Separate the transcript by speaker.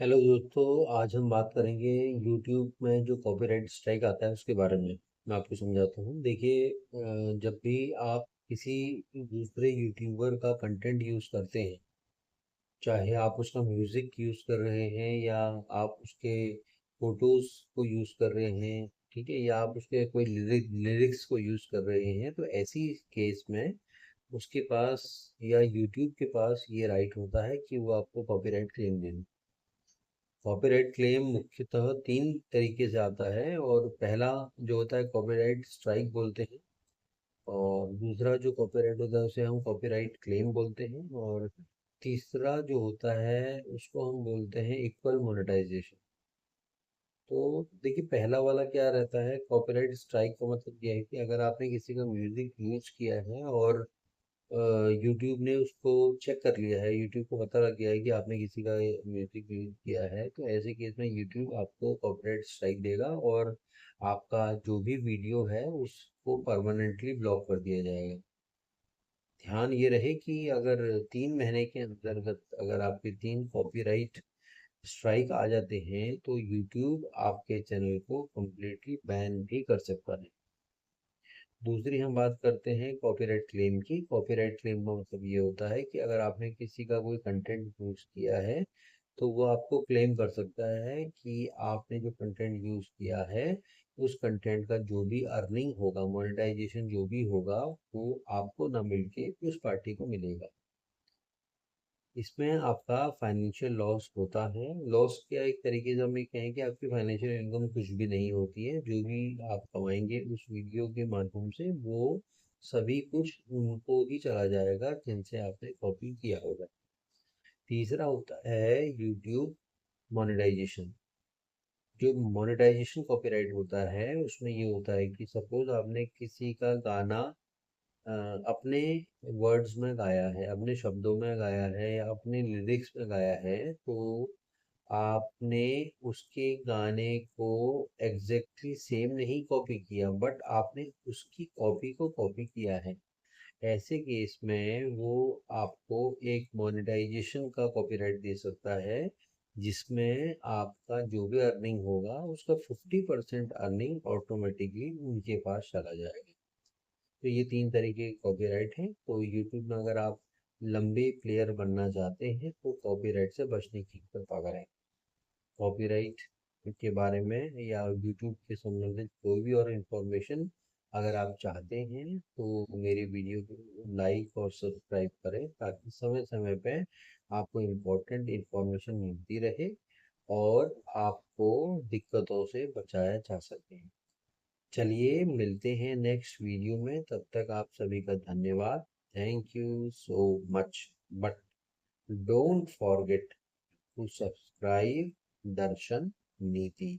Speaker 1: Hello दोस्तों, आज हम बात करेंगे यूट्यूब में जो कॉपीराइट स्ट्राइक आता है उसके बारे में। मैं आपको समझाता हूँ। देखिए, जब भी आप किसी दूसरे यूट्यूबर का कंटेंट यूज़ करते हैं, चाहे आप उसका म्यूज़िक यूज़ कर रहे हैं या आप उसके फोटोज़ को यूज़ कर रहे हैं, ठीक है, या आप उसके कोई लिरिक्स को यूज़ कर रहे हैं, तो ऐसी केस में उसके पास या यूट्यूब के पास ये राइट होता है कि वो आपको कॉपीराइट क्लेम दे। कॉपीराइट क्लेम मुख्यतः तीन तरीके से आता है, और पहला जो होता है कॉपीराइट स्ट्राइक बोलते हैं, और दूसरा जो कॉपीराइट होता है उसे हम कॉपीराइट क्लेम बोलते हैं, और तीसरा जो होता है उसको हम बोलते हैं इक्वल मोनेटाइजेशन। तो देखिए, पहला वाला क्या रहता है, कॉपीराइट स्ट्राइक का मतलब ये है कि अगर आपने किसी का म्यूजिक यूज किया है और यूट्यूब ने उसको चेक कर लिया है, यूट्यूब को पता लग गया है कि आपने किसी का म्यूजिक यूज किया है, तो ऐसे केस में यूट्यूब आपको कॉपीराइट स्ट्राइक देगा और आपका जो भी वीडियो है उसको परमानेंटली ब्लॉक कर दिया जाएगा। ध्यान ये रहे कि अगर 3 महीने के अंतर्गत अगर आपके 3 कॉपीराइट स्ट्राइक आ जाते हैं तो यूट्यूब आपके चैनल को कम्प्लीटली बैन भी कर सकता है। दूसरी हम बात करते हैं कॉपीराइट क्लेम की। कॉपीराइट क्लेम का मतलब ये होता है कि अगर आपने किसी का कोई कंटेंट यूज किया है तो वो आपको क्लेम कर सकता है कि आपने जो कंटेंट यूज किया है उस कंटेंट का जो भी अर्निंग होगा, मोनेटाइजेशन जो भी होगा, वो आपको ना मिलके उस पार्टी को मिलेगा। इसमें आपका फाइनेंशियल लॉस होता है। लॉस क्या, एक तरीके से हम ये कहें कि आपकी फाइनेंशियल इनकम कुछ भी नहीं होती है। जो भी आप कमाएंगे उस वीडियो के माध्यम से, वो सभी कुछ उनको ही चला जाएगा जिनसे आपने कॉपी किया होगा। तीसरा होता है यूट्यूब मोनेटाइजेशन। जो मोनेटाइजेशन कॉपीराइट होता है उसमें ये होता है कि सपोज आपने किसी का गाना अ, अपने वर्ड्स में गाया है, अपने शब्दों में गाया है या अपने लिरिक्स में गाया है, तो आपने उसके गाने को एग्जैक्टली सेम नहीं कॉपी किया, बट आपने उसकी कॉपी को कॉपी किया है। ऐसे केस में वो आपको एक मोनेटाइजेशन का कॉपीराइट दे सकता है, जिसमें आपका जो भी अर्निंग होगा उसका 50% अर्निंग ऑटोमेटिकली उनके पास चला जाएगा। तो ये 3 तरीके के कॉपीराइट हैं। तो यूट्यूब में अगर आप लंबे प्लेयर बनना चाहते हैं तो कॉपीराइट से बचने की कृपा करें। कॉपीराइट के बारे में या यूट्यूब के संबंधित कोई भी और इन्फॉर्मेशन अगर आप चाहते हैं तो मेरी वीडियो को लाइक और सब्सक्राइब करें, ताकि समय समय पे आपको इम्पोर्टेंट इन्फॉर्मेशन मिलती रहे और आपको दिक्कतों से बचाया जा सके। चलिए, मिलते हैं नेक्स्ट वीडियो में। तब तक आप सभी का धन्यवाद। Thank you so much. But don't forget to subscribe Darshan नीति।